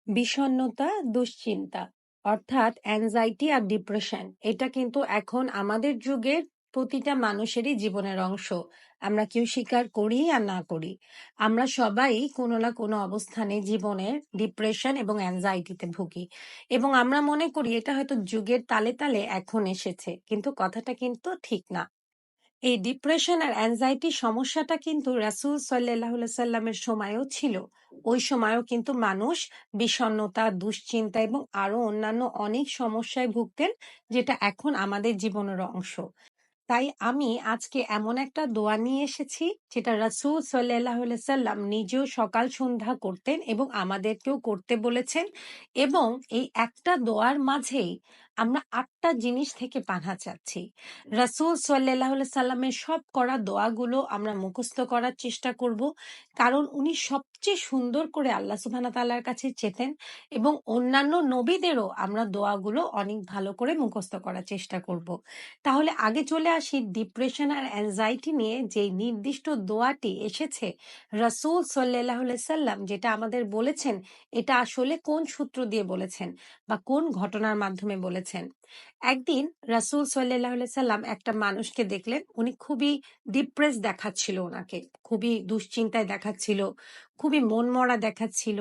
বিষণ্ণতা, দুশ্চিন্তা অর্থাৎ অ্যাংজাইটি আর ডিপ্রেশন এটা কিন্তু এখন আমাদের যুগের প্রতিটা মানুষেরই জীবনের অংশ। আমরা কেউ স্বীকার করি আর না করি, আমরা সবাই কোনো না কোনো অবস্থানে জীবনের ডিপ্রেশন এবং অ্যাংজাইটিতে ভুগি, এবং আমরা মনে করি এটা হয়তো যুগের তালে তালে এখন এসেছে, কিন্তু কথাটা কিন্তু ঠিক না। এই ডিপ্রেশন আর অ্যাংজাইটি সমস্যাটা কিন্তু রাসূল সাল্লাল্লাহু আলাইহি সাল্লামের সময়ও ছিল। ওই সময়ও কিন্তু মানুষ বিষণ্ণতা, দুশ্চিন্তা এবং আরো অন্যান্য অনেক সমস্যায় ভুগতেন, যেটা এখন আমাদের জীবনের অংশ। তাই আমি আজকে এমন একটা দোয়া নিয়ে এসেছি, যেটা রাসূল সাল্লাল্লাহু আলাইহি সাল্লাম নিজেও সকাল সন্ধ্যা করতেন এবং আমাদেরকেও করতে বলেছেন। এবং এই একটা দোয়ার মাঝেই আমরা ৮টা জিনিস থেকে পানা চাচ্ছি। রাসূল সাল্লাল্লাহু আলাইহি সাল্লামের সব করা দোয়াগুলো আমরা মুখস্থ করার চেষ্টা করব, কারণ উনি সবচেয়ে সুন্দর করে আল্লাহ সুবহানাহু ওয়া তাআলার কাছে চেতেন, এবং অন্যান্য নবীদেরও আমরা দোয়াগুলো অনেক ভালো করে মুখস্থ করার চেষ্টা করব। তাহলে আগে চলে আসি ডিপ্রেশন আর অ্যাংজাইটি নিয়ে যে নির্দিষ্ট দোয়াটি এসেছে রাসূল সাল্লাল্লাহু আলাইহি সাল্লাম যেটা আমাদের বলেছেন, এটা আসলে কোন সূত্র দিয়ে বলেছেন বা কোন ঘটনার মাধ্যমে বলেছেন। একদিন রাসূল সাল্লাল্লাহু আলাইহি সাল্লাম একটা মানুষকে দেখলেন, উনি খুবই ডিপ্রেস দেখাচ্ছিল, ওনাকে খুবই দুশ্চিন্তায় দেখাচ্ছিল, খুবই মনমরা দেখাচ্ছিল,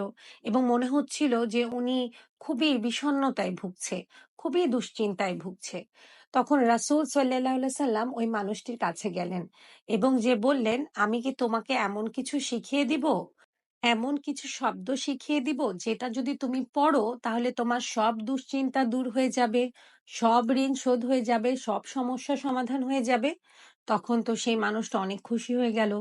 এবং মনে হচ্ছিল যে উনি খুবই বিষণ্ণতায় ভুগছে, খুবই দুশ্চিন্তায় ভুগছে। তখন রাসূল সাল্লাল্লাহু আলাইহি সাল্লাম ওই মানুষটির কাছে গেলেন এবং যে বললেন, আমি কি তোমাকে এমন কিছু শিখিয়ে দিব, এমন কিছু শব্দ শিখিয়ে দিব যেটা যদি তুমি পড়ো তাহলে তোমার সব দুশ্চিন্তা দূর হয়ে যাবে, সব ঋণ শোধ হয়ে যাবে, সব সমস্যা সমাধান হয়ে যাবে। তখন তো সেই মানুষটা অনেক খুশি হয়ে গেল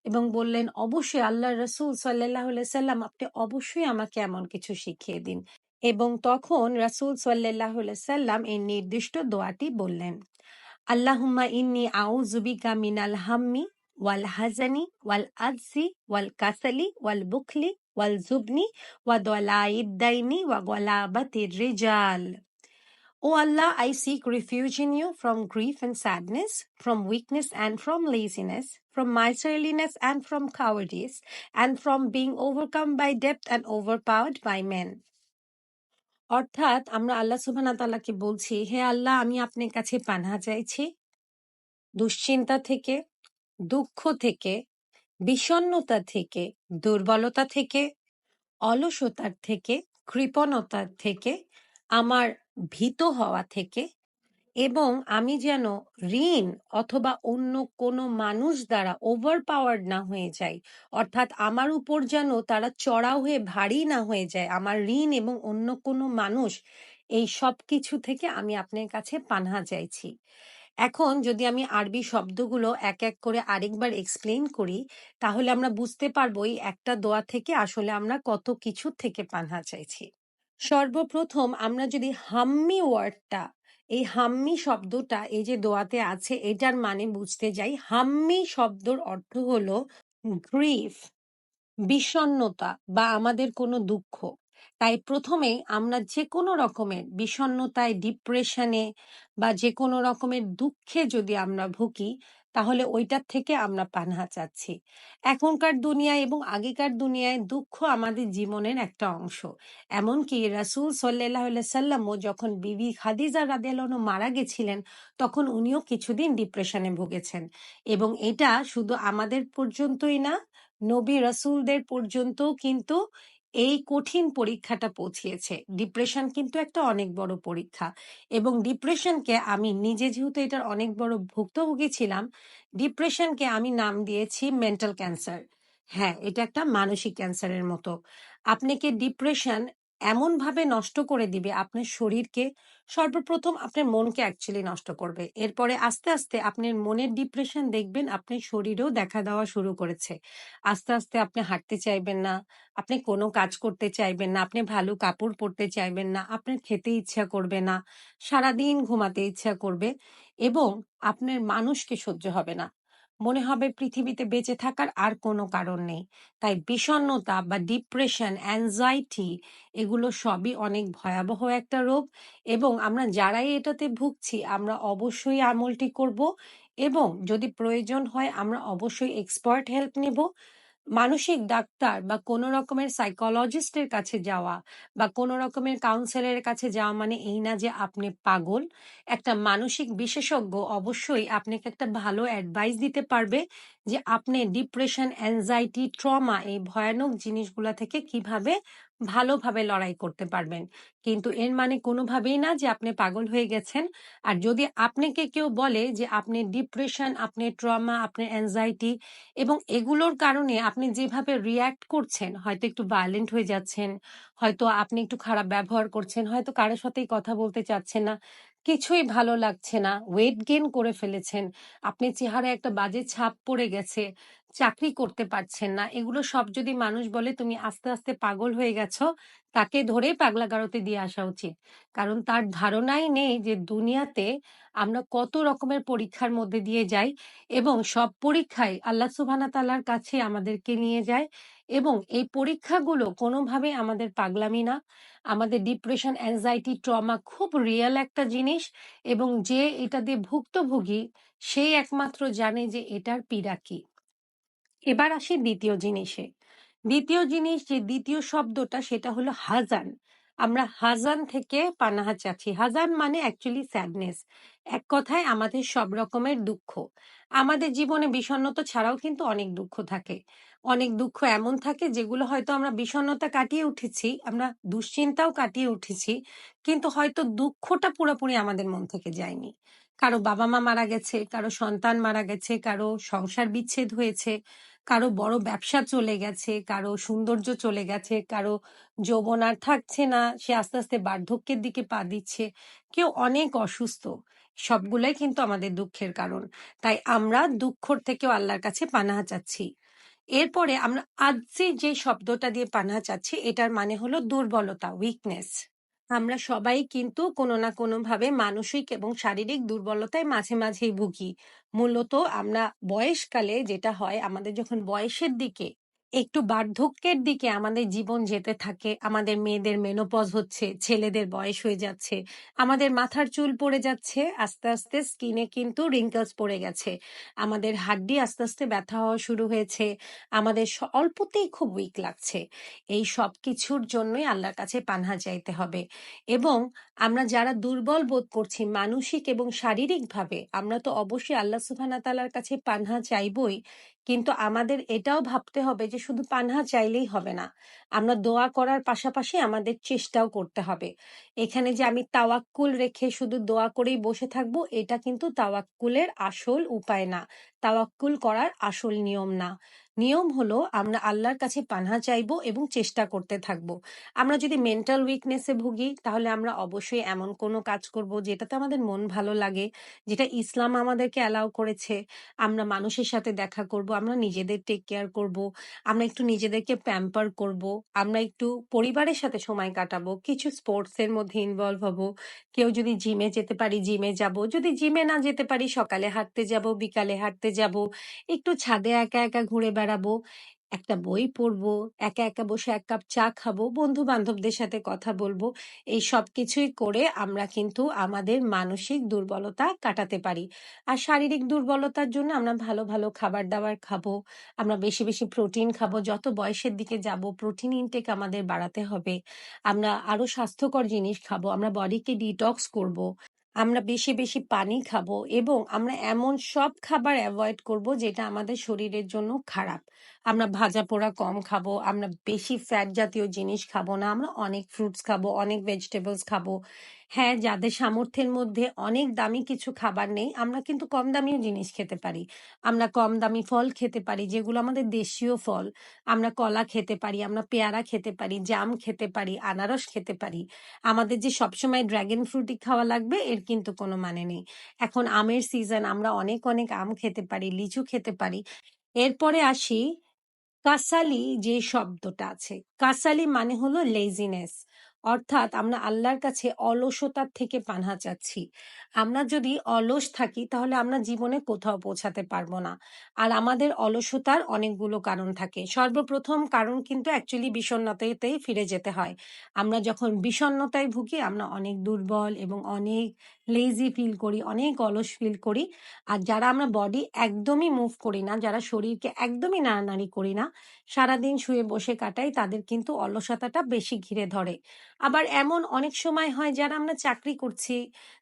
এবং বললেন, অবশ্যই আল্লাহর রাসূল সাল্লাল্লাহু আলাইহি সাল্লাম, আপনি অবশ্যই আমাকে এমন কিছু শিখিয়ে দিন। এবং তখন রাসূল সাল্লাল্লাহু আলাইহি সাল্লাম এই নির্দিষ্ট দোয়াটি বললেন, আল্লাহুম্মা ইন্নী আউযু বিকা মিনাল হাম্মি ওয়াল হাজানি ওয়াল আজসি ওয়াল কাসালি ওয়াল বুখলি ওয়াল জুবনি ওয়া দলাইদ দাইনি ওয়া গলাবাতির রিজাল। O Allah, I seek refuge in you from grief and sadness, from weakness and from laziness, from miserliness and from cowardice, and from being overcome by debt and overpowered by men. অর্থাৎ আমরা আল্লাহ সুবহানাহু ওয়া তাআলাকে বলছি, হে আল্লাহ, আমি আপনার কাছে পানাহ চাইছি দুশ্চিন্তা থেকে, দুঃখ থেকে, বিষণ্ণতা থেকে, দুর্বলতা থেকে, অলসতার থেকে, কৃপণতার থেকে, আমার ভীত হওয়া থেকে, এবং আমি যেন ঋণ অথবা অন্য কোনো মানুষ দ্বারা ওভার পাওয়ার্ড না হয়ে যাই, অর্থাৎ আমার উপর যেন তারা চড়াও হয়ে ভারী না হয়ে যায়, আমার ঋণ এবং অন্য কোনো মানুষ, এই সব কিছু থেকে আমি আপনার কাছে পানাহ চাইছি। এখন যদি আমি আরবি শব্দগুলো এক এক করে আরেকবার এক্সপ্লেইন করি, তাহলে আমরা বুঝতে পারবো এই একটা দোয়া থেকে আসলে আমরা কত কিছু থেকে পানাহ চাইছি। সর্বপ্রথম আমরা যদি হাম্মি ওয়ার্ডটা, এই হাম্মি শব্দটা এই যে দোয়াতে আছে, এটার মানে বুঝতে যাই। হাম্মি শব্দর অর্থ হলো গ্রিফ, বিষণ্ণতা বা আমাদের কোনো দুঃখ। তাই প্রথমেই আমরা যে কোনো রকমের বিষণ্ণতায়, ডিপ্রেশনে বা যে কোনো রকমের দুঃখে যদি আমরা ভুগি, তাহলে ওইটার থেকে আমরা পানাহ চাচ্ছি। এখনকার দুনিয়ায় এবং আগেকার দুনিয়ায় দুঃখ আমাদের জীবনের একটা অংশ। এমনকি রাসূল সাল্লাল্লাহু আলাইহি সাল্লামও যখন বিবি খাদিজা রাদিয়াল্লাহু আনহা মারা গেছিলেন, তখন উনিও কিছুদিন ডিপ্রেশনে ভুগেছেন। এবং এটা শুধু আমাদের পর্যন্তই না, নবী রাসূলদের পর্যন্তও কিন্তু এই কঠিন পরীক্ষাটা পৌঁছিয়েছে। ডিপ্রেশন কিন্তু একটা অনেক বড় পরীক্ষা, এবং ডিপ্রেশনকে আমি নিজে যেহেতু এটার অনেক বড় ভুক্তভোগী ছিলাম, ডিপ্রেশনকে আমি নাম দিয়েছি মেন্টাল ক্যান্সার। হ্যাঁ, এটা একটা মানসিক ক্যান্সারের মতো। আপনাকে ডিপ্রেশন এমন ভাবে নষ্ট করে দিবে আপনার শরীরকে। সর্বপ্রথম আপনার মনকে অ্যাকচুয়ালি নষ্ট করবে, এরপরে আস্তে আস্তে আপনার মনের ডিপ্রেশন দেখবেন আপনার শরীরেও দেখা দেওয়া শুরু করেছে। আস্তে আস্তে আপনি হাঁটতে চাইবেন না, আপনি কোনো কাজ করতে চাইবেন না, আপনি ভালো কাপড় পরতে চাইবেন না, আপনার খেতে ইচ্ছা করবে না, সারাদিন ঘুমাতে ইচ্ছা করবে, এবং আপনার মানুষকে সহ্য হবে না। মনে হবে পৃথিবীতে বেঁচে থাকার আর কোনো কারণ নেই। তাই বিষণ্ণতা বা ডিপ্রেশন, অ্যাংজাইটি, এগুলো সবই অনেক ভয়াবহ একটা রোগ, এবং আমরা যারাই এটাতে ভুগছি আমরা অবশ্যই আমলটি করব, এবং যদি প্রয়োজন হয় আমরা অবশ্যই এক্সপার্ট হেল্প নেব। মানসিক ডাক্তার বা কোনো রকমের সাইকোলজিস্টের কাছে যাওয়া বা কোনো রকমের কাউন্সিলরের কাছে যাওয়া মানে এই না যে আপনি পাগল। একটা মানসিক বিশেষজ্ঞ অবশ্যই আপনাকে একটা ভালো অ্যাডভাইস দিতে পারবে যে আপনি ডিপ্রেশন, অ্যাংজাইটি, ট্রমা এই ভয়ানক জিনিসগুলা থেকে কিভাবে ভালোভাবে লড়াই করতে পারবেন। কিন্তু এর মানে কোনোভাবেই না যে আপনি পাগল হয়ে গেছেন। আর যদি আপনাকে কেউ বলে যে আপনি ডিপ্রেশন, আপনি ট্রমা, আপনি অ্যাংজাইটি এবং এগুলোর কারণে আপনি যেভাবে রিয়্যাক্ট করছেন, হয়তো একটু ভায়োলেন্ট হয়ে যাচ্ছেন, হয়তো আপনি একটু খারাপ ব্যবহার করছেন, হয়তো কারোর সাথেই কথা বলতে চাচ্ছেন না, কিছুই ভালো লাগছে না, ওয়েট গেইন করে ফেলেছেন, আপনি চেহারায় একটা বাজে ছাপ পড়ে গেছে, চাকরি করতে পারছেন না, এগুলো সব যদি মানুষ বলে তুমি আস্তে আস্তে পাগল হয়ে গেছো, তাকে ধরে পাগলাগারোতে দিয়ে আসা উচিত। কারণ তার ধারণাই নেই যে দুনিয়াতে আমরা কত রকমের পরীক্ষার মধ্যে দিয়ে যাই এবং সব পরীক্ষায় আল্লাহ সুবহানাহু তাআলার কাছে আমাদেরকে নিয়ে যায় এবং এই পরীক্ষাগুলো কোনোভাবেই আমাদের পাগলামি না। আমাদের ডিপ্রেশন, অ্যাংজাইটি, ট্রমা খুব রিয়েল একটা জিনিস এবং যে এটা দিয়ে ভুক্তভোগী সেই একমাত্র জানে যে এটার পীড়া কি। এবার আসি দ্বিতীয় জিনিসে। দ্বিতীয় জিনিস, যে দ্বিতীয় শব্দটা, সেটা হলো হাজান। আমরা হাজান থেকে পানাহা চাচ্ছি। হাজান মানে অ্যাকচুয়ালি স্যাডনেস। এক কথায় আমাদের সব রকমের দুঃখ। আমাদের জীবনে বিষণ্ণতা ছাড়াও কিন্তু অনেক দুঃখ থাকে। অনেক দুঃখ এমন থাকে যেগুলো হয়তো আমরা বিষণ্ণতা কাটিয়ে উঠেছি, আমরা দুশ্চিন্তাও কাটিয়ে উঠেছি, কিন্তু হয়তো দুঃখটা পুরোপুরি আমাদের মন থেকে যায়নি। কারো বাবা মা মারা গেছে, কারো সন্তান মারা গেছে, কারো সংসার বিচ্ছেদ হয়েছে, কারো বড় ব্যবসা চলে গেছে, কারো সৌন্দর্য চলে গেছে, কারো যৌবন আর থাকছে না, সে আস্তে আস্তে বার্ধক্যের দিকে পা দিচ্ছে, কেউ অনেক অসুস্থ। সবগুলাই কিন্তু আমাদের দুঃখের কারণ। তাই আমরা দুঃখর থেকেও আল্লাহর কাছে পানাহা চাচ্ছি। এরপরে আমরা আজ যে শব্দটা দিয়ে পানাহা চাচ্ছি, এটার মানে হলো দুর্বলতা, উইকনেস। আমরা সবাই কিন্তু কোনো না কোনোভাবে মানসিক এবং শারীরিক দুর্বলতায় মাঝে মাঝেই ভুগি। মূলত আমরা বয়সকালে যেটা হয়, আমাদের যখন বয়সের দিকে, একটু বার্ধক্যের দিকে আমাদের জীবন যেতে থাকে, আমাদের মেয়েদের মেনোপজ হচ্ছে, ছেলেদের বয়স হয়ে যাচ্ছে, আমাদের মাথার চুল পড়ে যাচ্ছে, আস্তে আস্তে স্কিনে কিন্তু রিঙ্কলস পড়ে গেছে, আমাদের হাড্ডি আস্তে আস্তে ব্যথা হওয়া শুরু হয়েছে, আমাদের অল্পতেই খুব উইক লাগছে। এই সব কিছুর জন্যই আল্লাহর কাছে পানাহা চাইতে হবে। এবং আমরা যারা দুর্বল বোধ করছি মানসিক এবং শারীরিকভাবে, আমরা তো অবশ্যই আল্লাহ সুবহানাহু তাআলার কাছে পানাহা চাইবই, কিন্তু আমাদের এটাও ভাবতে হবে যে শুধু পানাহা চাইলেই হবে না, আমরা দোয়া করার পাশাপাশি আমাদের চেষ্টাও করতে হবে। এখানে যে আমি তাওয়াক্কুল রেখে শুধু দোয়া করেই বসে থাকবো, এটা কিন্তু তাওয়াক্কুলের আসল উপায় না, তাওয়াক্কুল করার আসল নিয়ম না। নিয়ম হলো আমরা আল্লাহর কাছে পানাহা চাইবো এবং চেষ্টা করতে থাকবো। আমরা যদি মেন্টাল উইকনেসে ভুগি, তাহলে আমরা অবশ্যই এমন কোনো কাজ করব যেটাতে আমাদের মন ভালো লাগে, যেটা ইসলাম আমাদেরকে অ্যালাউ করেছে। আমরা মানুষের সাথে দেখা করব, আমরা নিজেদের টেক কেয়ার করব, আমরা একটু নিজেদেরকে প্যাম্পার করব, আমরা একটু পরিবারের সাথে সময় কাটাবো, কিছু স্পোর্টস এর মধ্যে ইনভলভ হব। কেউ যদি জিমে যেতে পারি জিমে যাব, যদি জিমে না যেতে পারি সকালে হাঁটতে যাব, বিকালে হাঁটতে যাব, একটু ছাদে একা একা ঘুরে বেড়াবো, একটা বই পড়বো, একা একা বসে এক কাপ চা খাবো, বন্ধু বান্ধবদের সাথে কথা বলবো। এই সব কিছুই করে আমরা কিন্তু আমাদের মানসিক দুর্বলতা কাটাতে পারি। আর শারীরিক দুর্বলতার জন্য আমরা ভালো ভালো খাবার দাবার খাবো, আমরা বেশি বেশি প্রোটিন খাবো, যত বয়সের দিকে যাব প্রোটিন ইনটেক আমাদের বাড়াতে হবে, আমরা আরো স্বাস্থ্যকর জিনিস খাবো, আমরা বডিকে ডিটক্স করব, আমরা বেশি বেশি পানি খাবো এবং আমরা এমন সব খাবার অ্যাভয়েড করব যেটা আমাদের শরীরের জন্য খারাপ। আমরা ভাজা পোড়া কম খাবো, আমরা বেশি ফ্যাট জাতীয় জিনিস খাবো না, আমরা অনেক ফ্রুটস খাবো, অনেক ভেজিটেবলস খাবো। হ্যাঁ, যাদের সামর্থ্যের মধ্যে অনেক দামি কিছু খাবার নেই, আমরা কিন্তু কম দামিও জিনিস খেতে পারি। আমরা কম দামি ফল খেতে পারি যেগুলো আমাদের দেশীয় ফল। আমরা কলা খেতে পারি, আমরা পেয়ারা খেতে পারি, জাম খেতে পারি, আনারস খেতে পারি। আমাদের যে সবসময় ড্রাগন ফ্রুটই খাওয়া লাগবে এর কিন্তু কোনো মানে নেই। এখন আমের সিজন, আমরা অনেক অনেক আম খেতে পারি, লিচু খেতে পারি। এরপরে আসি কাসালি যে শব্দটা আছে, কাসালি মানে হলো লেজিনেস, অর্থাৎ আমরা আল্লাহর কাছে অলসতার থেকে পানাহ চাচ্ছি। আমরা যদি অলস থাকি তাহলে আমরা জীবনে কোথাও পৌঁছাতে পারবো না। আর আমাদের অলসতার অনেকগুলো কারণ থাকে। সর্বপ্রথম কারণ কিন্তু অ্যাকচুয়ালি বিষণ্ণতাতেই ফিরে যেতে হয়। আমরা যখন বিষণ্ণতায় ভুগি আমরা অনেক দুর্বল এবং অনেক লেজি ফিল করি, অনেক অলস ফিল করি। আর যারা আমরা বডি একদমই মুভ করি না, যারা শরীরকে একদমই নাড়ানাড়ি করি না, সারাদিন শুয়ে বসে কাটাই, তাদের কিন্তু অলসতাটা বেশি ঘিরে ধরে। আবার এমন অনেক সময় হয় যারা আমরা চাকরি করছি,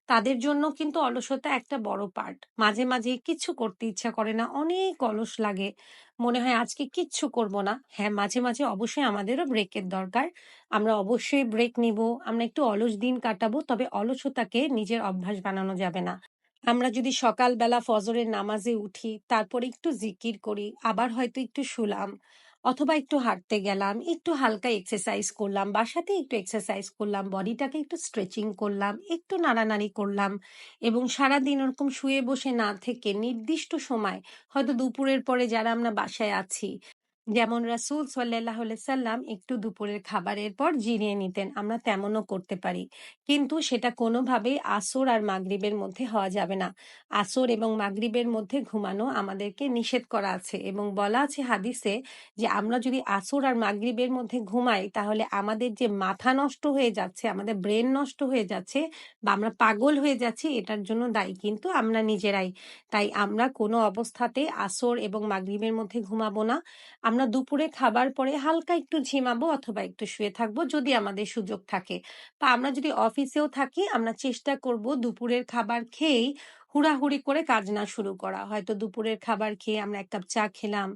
তাদের জন্য কিন্তু অলসতা একটা বড় পার্ট। মাঝে মাঝে কিচ্ছু করতে ইচ্ছা করে না, অনেক অলস লাগে, মনে হয় আজকে কিচ্ছু করব না। হ্যাঁ, মাঝে মাঝে অবশ্যই আমাদেরও ব্রেকের দরকার। আমরা অবশ্যই ব্রেক নিব, আমরা একটু অলস দিন কাটাবো, তবে অলসতাকে নিজের অভ্যাস বানানো যাবে না। আমরা যদি সকালবেলা ফজরের নামাজে উঠি, তারপরে একটু জিকির করি, আবার হয়তো একটু শুলাম, অথবা একটু হাঁটতে গেলাম, একটু হালকা এক্সারসাইজ করলাম, বাসাতেই একটু এক্সারসাইজ করলাম, বডিটাকে একটু স্ট্রেচিং করলাম, একটু নাড়ানাড়ি করলাম, এবং সারাদিন ওরকম শুয়ে বসে না থেকে নির্দিষ্ট সময়, হয়তো দুপুরের পরে যারা আমরা বাসায় আছি, যেমন রাসূল সাল্লাল্লাহু আলাইহি সাল্লাম একটু দুপুরের খাবারের পর জিরিয়ে নিতেন, আমরা তেমনও করতে পারি। কিন্তু সেটা কোনোভাবেই আসর আর মাগরিবের মধ্যে হওয়া যাবে না। আসর এবং মাগরিবের মধ্যে ঘুমানো আমাদেরকে নিষেধ করা আছে, এবং বলা আছে হাদিসে যে আমরা যদি আসর আর মাগরিবের মধ্যে ঘুমাই তাহলে আমাদের যে মাথা নষ্ট হয়ে যাচ্ছে, আমাদের ব্রেন নষ্ট হয়ে যাচ্ছে, বা আমরা পাগল হয়ে যাচ্ছি, এটার জন্য দায়ী কিন্তু আমরা নিজেরাই। তাই আমরা কোনো অবস্থাতেই আসর এবং মাগরিবের মধ্যে ঘুমাবো না। আমরা দুপুরে খাবার পরে হালকা একটু ঝিমাবো অথবা একটু শুয়ে থাকবো যদি আমাদের সুযোগ থাকে। বা আমরা যদি অফিসেও থাকি, আমরা চেষ্টা করব দুপুরের খাবার খেয়েই হুড়াহুড়ি করে কাজ না শুরু করা। হয়তো দুপুরের খাবার খেয়ে আমরা এক কাপ চা খেলাম,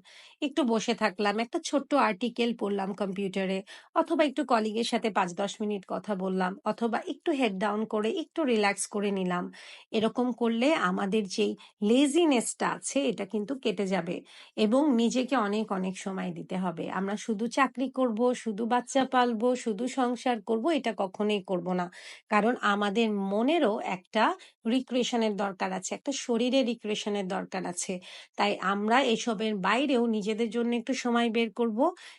একটু বসে থাকলাম, একটা ছোট্ট আর্টিকেল পড়লাম কম্পিউটারে, অথবা একটু কলিগের সাথে ৫-১০ মিনিট কথা বললাম, অথবা একটু হেড ডাউন করে একটু রিল্যাক্স করে নিলাম। এরকম করলে আমাদের যেই লেজিনেসটা আছে এটা কিন্তু কেটে যাবে, এবং নিজেকে অনেক অনেক সময় দিতে হবে। আমরা শুধু চাকরি করব, শুধু বাচ্চা পালবো, শুধু সংসার করব, এটা কখনোই করব না। কারণ আমাদের মনেরও একটা রিক্রিয়েশনের দরকার আছে, একটা শরীরের রিক্রিয়েশনের দরকার আছে। তাই আমরা এসবের বাইরেও নিজেদের জন্য একটু সময় বের করব,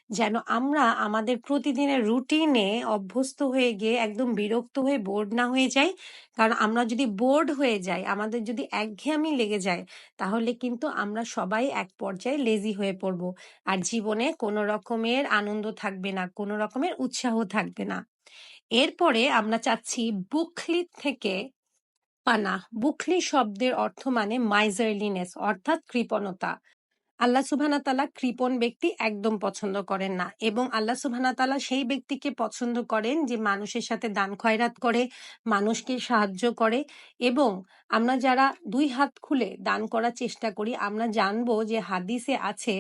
যেন আমরা আমাদের প্রতিদিনের রুটিনে অভ্যস্ত হয়ে গিয়ে একদম বিরক্ত হয়ে বোর্ড না হয়ে যাই। কারণ আমরা যদি বোর্ড হয়ে যাই, আমাদের যদি একঘেয়েমি লেগে যায়, তাহলে কিন্তু আমরা সবাই এক পর্যায়ে লেজি হয়ে পড়ব। আর জীবনে কোনো রকমের আনন্দ থাকবে না, কোনো রকমের উৎসাহ থাকবে না। এরপরে আমরা চাচ্ছি বুখলি থেকে পানাহ। বুখলি শব্দের অর্থ মানে মাইজারলিনেস, অর্থাৎ কৃপণতা। আল্লাহ সুবহানাহু তাআলা কৃপণ ব্যক্তি একদম পছন্দ করেন না, এবং আল্লাহ সুবহানাহু তাআলা সেই ব্যক্তিকে পছন্দ করেন যে মানুষের সাথে দান খয়রাত করে, মানুষকে সাহায্য করে। এবং আমরা যারা দুই হাত খুলে দান করার চেষ্টা করি, আমরা জানবো যে হাদিসে আছে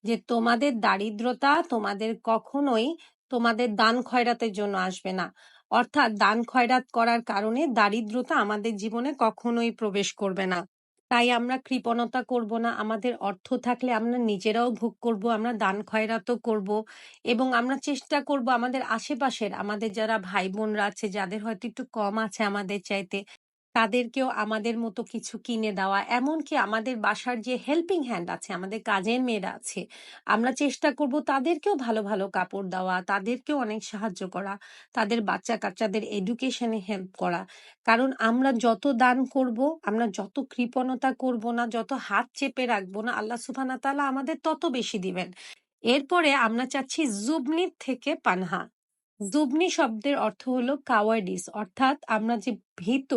যে তোমাদের দারিদ্রতা তোমাদের কখনোই তোমাদের দান খয়রাতের জন্য আসবে না। অর্থাৎ দান খয়রাত করার কারণে দারিদ্রতা আমাদের জীবনে কখনোই প্রবেশ করবে না। তাই আমরা কৃপণতা করব না। আমাদের অর্থ থাকলে আমরা নিজেরাও ভোগ করব, আমরা দান খয়রাতও করব, এবং আমরা চেষ্টা করব আমাদের আশেপাশের, আমাদের যারা ভাই বোনরা আছে, যাদের হয়তো একটু কম আছে আমাদের চাইতে, তাদেরকেও আমাদের মতো কিছু কিনে দেওয়া। এমনকি আমাদের বাসার যে হেল্পিং হ্যান্ড আছে, আমাদের কাজের মেয়েরা আছে, আমরা চেষ্টা করব তাদেরকেও ভালো ভালো কাপড় দেওয়া, তাদেরকেও অনেক সাহায্য করা, তাদের বাচ্চা কাচ্চাদের এডুকেশনে হেল্প করা। কারণ আমরা যত দান করব, আমরা যত কৃপণতা করব না, যত হাত চেপে রাখবো না, আল্লাহ সুবহানাহু তাআলা আমাদের তত বেশি দিবেন। এরপরে আমরা চাচ্ছি জুবনির থেকে পানহা। জুবনি শব্দের অর্থ হলো কাওয়ার্ডিস, অর্থাৎ আমরা যে ভীত,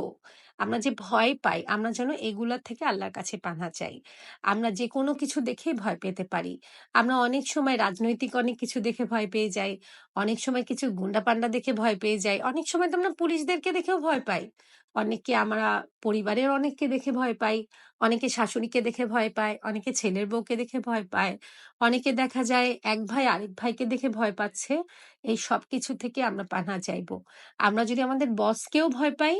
আমরা যে ভয় পাই, আমরা যেন এগুলা থেকে আল্লাহর কাছে পানাহ চাই। আমরা যে কোনো কিছু দেখেই ভয় পেতে পারি। আমরা অনেক সময় রাজনৈতিক অনেক কিছু দেখে ভয় পেয়ে যাই, অনেক সময় কিছু গুন্ডা পান্ডা দেখে ভয় পেয়ে যাই, অনেক সময় তো আমরা পুলিশদেরকে দেখেও ভয় পাই, অনেককে আমরা পরিবারের অনেককে দেখে ভয় পাই, অনেকে শাশুড়িকে দেখে ভয় পায়, অনেকে ছেলের বউকে দেখে ভয় পায়, অনেকে দেখা যায় এক ভাই আরেক ভাইকে দেখে ভয় পাচ্ছে। এই সবকিছু থেকে আমরা পানাহ চাইবো। আমরা যদি আমাদের বসকেও ভয় পাই,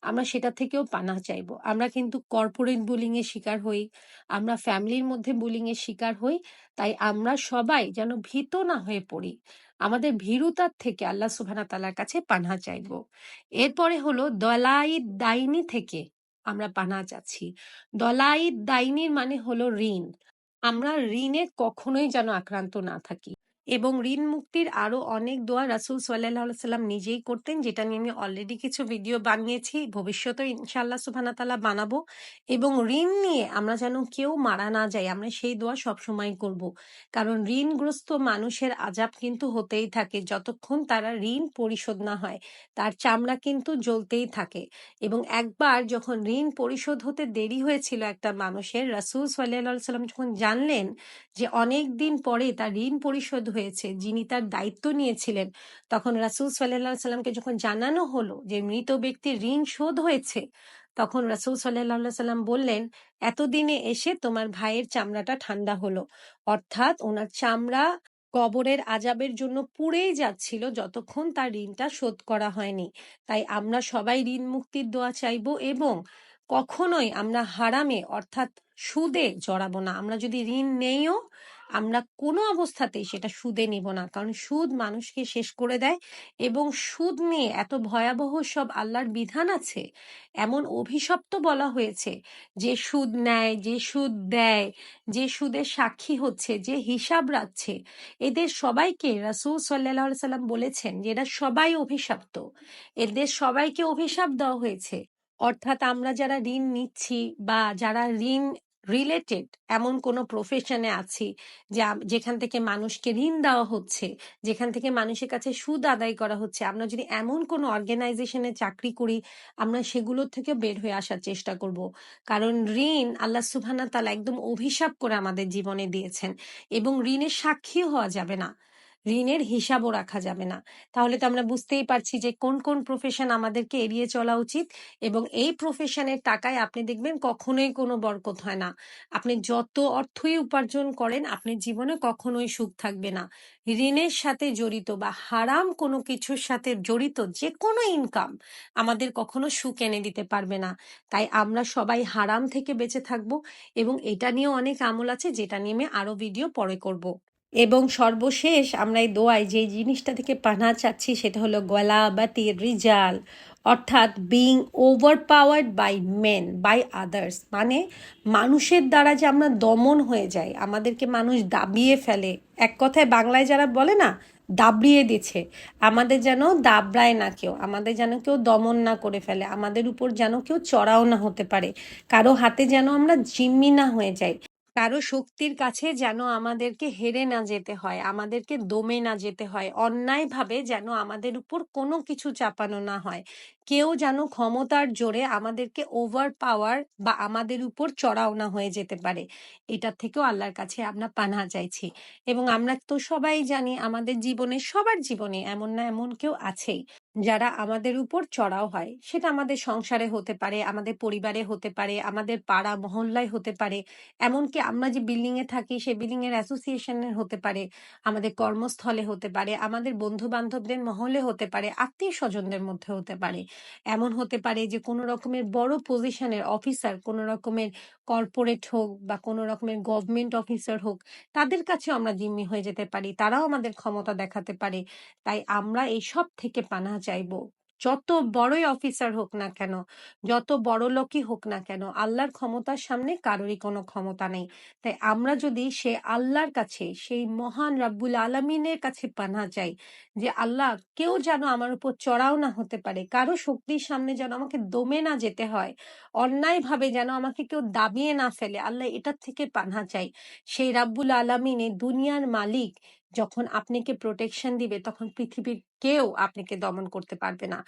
আমরা সেটা থেকেও পানাহ চাইবো। আমরা কিন্তু কর্পোরেট বুলিং এর শিকার হই, আমরা ফ্যামিলির মধ্যে বুলিং এর শিকার হই। তাই আমরা সবাই যেন ভীত না হয়ে পড়ি। আমাদের ভীরুতার থেকে আল্লাহ সুবহানাহু তাআলার কাছে পানাহ চাইবো। এরপরে হলো দলাইদ দাইনি থেকে আমরা পানাহ চাচ্ছি। দলাইদ দাইনির মানে হলো ঋণ। আমরা ঋণে কখনোই যেন আক্রান্ত না থাকি। এবং ঋণ মুক্তির আরো অনেক দোয়া রাসূল সাল্লাল্লাহু আলাইহি সাল্লাম নিজেই করতেন, যেটা নিয়ে আমি অলরেডি কিছু ভিডিও বানিয়েছি, ভবিষ্যতেও ইনশাআল্লাহ সুবহানাহু ওয়া তাআলা বানাবো। এবং ঋণ নিয়ে আমরা যেন কেউ মারা না যাই, আমরা সেই দোয়া সবসময় করব। কারণ ঋণগ্রস্ত মানুষের আযাব কিন্তু হতেই থাকে যতক্ষণ তারা ঋণ পরিশোধ না হয়, তার চামড়া কিন্তু জ্বলতেই থাকে। এবং একবার যখন ঋণ পরিশোধ হতে দেরি হয়েছিল একটা মানুষের, রাসূল সাল্লাল্লাহু আলাইহি সাল্লাম যখন জানলেন যে অনেক দিন পরে তার ঋণ পরিশোধ হয়েছে, যিনি তার দায়িত্ব নিয়েছিলেন, তখন রাসূল সাল্লাল্লাহু আলাইহি সাল্লামকে যখন জানানো হলো যে মৃত ব্যক্তির ঋণ শোধ হয়েছে, তখন রাসূল সাল্লাল্লাহু আলাইহি সাল্লাম বললেন, এতদিনে এসে তোমার ভাইয়ের চামড়াটা ঠান্ডা হলো। অর্থাৎ ওনার চামড়া কবরের আজাবের জন্য পুড়েই যাচ্ছিল যতক্ষণ তার ঋণটা শোধ করা হয়নি। তাই আমরা সবাই ঋণ মুক্তির দোয়া চাইবো এবং কখনোই আমরা হারামে অর্থাৎ সুদে জড়াবো না। আমরা যদি ঋণ নেইও, আমরা কোনো অবস্থাতেই সেটা সুদে নিব না, কারণ সুদ মানুষকে শেষ করে দেয়। এবং সুদ নিয়ে এত ভয়াবহ সব আল্লাহর বিধান আছে, এমন অভিশপ্ত বলা হয়েছে, যে সুদ নেয়, যে সুদ দেয়, যে সুদের সাক্ষী হচ্ছে, যে হিসাব রাখছে, এদের সবাইকে রাসূল সাল্লাল্লাহু আলাইহি সাল্লাম বলেছেন যে এরা সবাই অভিশপ্ত। এদের সবাইকে অভিশাপ দেওয়া হয়েছে। অর্থাৎ আমরা যারা ঋণ নিচ্ছি বা যারা ঋণ রিলেটেড এমন কোনো প্রফেশনে আছি, যেখান থেকে মানুষকে ঋণ দেওয়া হচ্ছে, যেখান থেকে মানুষের কাছে সুদ আদায় করা হচ্ছে, আমরা যদি এমন কোনো অর্গানাইজেশনে চাকরি করি, আমরা সেগুলোর থেকে বের হয়ে আসার চেষ্টা করব। কারণ ঋণ আল্লাহ সুবহানাহু ওয়া তাআলা একদম অভিশাপ করে আমাদের জীবনে দিয়েছেন। এবং ঋণের সাক্ষীও হওয়া যাবে না, ঋণের হিসাবও রাখা যাবে না। তাহলে তো আমরা বুঝতেই পারছি যে কোন কোন প্রফেশন আমাদেরকে এড়িয়ে চলা উচিত। এবং এই প্রফেশনের টাকায় আপনি দেখবেন কখনোই কোনো বরকত হয় না। আপনি যত অর্থই উপার্জন করেন, আপনার জীবনে কখনোই সুখ থাকবে না। ঋণের সাথে জড়িত বা হারাম কোনো কিছুর সাথে জড়িত যে কোনো ইনকাম আমাদের কখনো সুখ এনে দিতে পারবে না। তাই আমরা সবাই হারাম থেকে বেঁচে থাকবো। এবং এটা নিয়েও অনেক আমল আছে, যেটা নিয়ে আমি আরো ভিডিও পরে করব। এবং সর্বশেষ আমরা এই দোয়ায় যে জিনিসটা থেকে পানাহ চাচ্ছি সেটা হলো গলাবাতি রিজাল, অর্থাৎ being overpowered by men by others, মানে মানুষের দ্বারা যে আমরা দমন হয়ে যাই, আমাদেরকে মানুষ দাবিয়ে ফেলে। এক কথায় বাংলায় যারা বলে না, দাবড়িয়ে দিচ্ছে, আমাদের যেন দাবড়ায় না কেউ, আমাদের যেন কেউ দমন না করে ফেলে, আমাদের উপর যেন কেউ চড়াও না হতে পারে, কারো হাতে যেন আমরা জিম্মি না হয়ে যাই, কারো শক্তির কাছে যেন আমাদেরকে হেরে না যেতে হয়, আমাদেরকে দমে না যেতে হয়, অন্যায়ভাবে যেন আমাদের উপর কোনো কিছু চাপানো না হয়, কেউ যেন ক্ষমতার জোরে আমাদেরকে ওভার পাওয়ার বা আমাদের উপর চড়াও না হয়ে যেতে পারে। এটার থেকেও আল্লাহর কাছে আমরা পানাহ চাইছি। এবং আমরা তো সবাই জানি আমাদের জীবনে, সবার জীবনে এমন না এমন কেউ আছেই যারা আমাদের উপর চড়াও হয়। সেটা আমাদের সংসারে হতে পারে, আমাদের পরিবারে হতে পারে, আমাদের পাড়া মহল্লায় হতে পারে, এমনকি আমরা যে বিল্ডিং এ থাকি সেই বিল্ডিং এর অ্যাসোসিয়েশনের হতে পারে, আমাদের কর্মস্থলে হতে পারে, আমাদের বন্ধু বান্ধবদের মহলে হতে পারে, আত্মীয় স্বজনদের মধ্যে হতে পারে। এমন হতে পারে যে কোনো রকমের বড় পজিশনের অফিসার, কোনো রকমের কর্পোরেট হোক বা কোনো রকমের গভর্নমেন্ট অফিসার হোক, তাদের কাছেও আমরা জিম্মি হয়ে যেতে পারি, তারাও আমাদের ক্ষমতা দেখাতে পারে। তাই আমরা এই সব থেকে পানাহ চাইবো। যত বড়ই অফিসার হোক না কেন, যত বড় লোকই হোক না কেন, আল্লাহর ক্ষমতার সামনে কারোরই কোনো ক্ষমতা নেই। তাই আমরা যদি সে আল্লাহর কাছে, সেই মহান রাব্বুল আলামিনের কাছে পানাহ চাই যে আল্লাহ, কেউ যেন আমার উপর চড়াও না হতে পারে, কারো শক্তির সামনে যেন আমাকে দমে না যেতে হয়, অন্যায়ভাবে যেন আমাকে কেউ দাবিয়ে না ফেলে, আল্লাহ এটার থেকে পানাহ চাই। সেই রাব্বুল আলামিন, এই দুনিয়ার মালিক, যখন আপনাকে প্রোটেকশন দিবে, তখন পৃথিবীর কেউ আপনাকে দমন করতে পারবে না,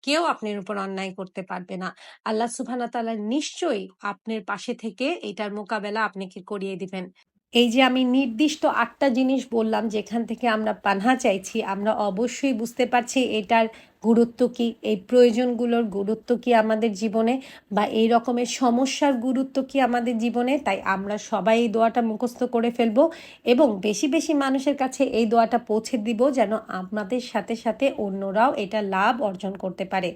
কেউ আপনার উপর অন্যায় করতে পারবে না। আল্লাহ সুবহানাহু ওয়া তাআলা নিশ্চয়ই আপনার পাশে থেকে এটার মোকাবেলা আপনাকে করিয়ে দিবেন। এই যে আমি নির্দিষ্ট ৮টা জিনিস বললাম যেখান থেকে আমরা পানাহ চাইছি, আমরা অবশ্যই বুঝতে পারছি এটার গুরুত্ব কি, এই প্রয়োজনগুলোর গুরুত্ব কি আমাদের জীবনে, বা এই রকমের সমস্যার গুরুত্ব কি আমাদের জীবনে। তাই আমরা সবাই এই দোয়াটা মুখস্থ করে ফেলবো এবং বেশি বেশি মানুষের কাছে এই দোয়াটা পৌঁছে দিব, যেন আপনাদের সাথে সাথে অন্যরাও এটা লাভ অর্জন করতে পারে।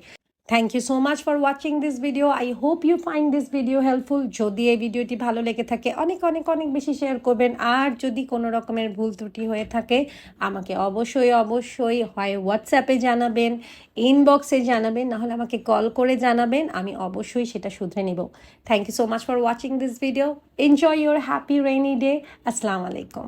Thank you so much for watching this video. I hope you find this video helpful. যদি এই ভিডিওটি ভালো লেগে থাকে অনেক অনেক অনেক বেশি শেয়ার করবেন। আর যদি কোনো রকমের ভুল ত্রুটি হয়ে থাকে আমাকে অবশ্যই অবশ্যই হয় হোয়াটসঅ্যাপে জানাবেন, ইনবক্সে জানাবেন, নাহলে আমাকে কল করে জানাবেন, আমি অবশ্যই সেটা শুধরে নেব। Thank you so much for watching this video. Enjoy your happy rainy day. আসসালামু আলাইকুম।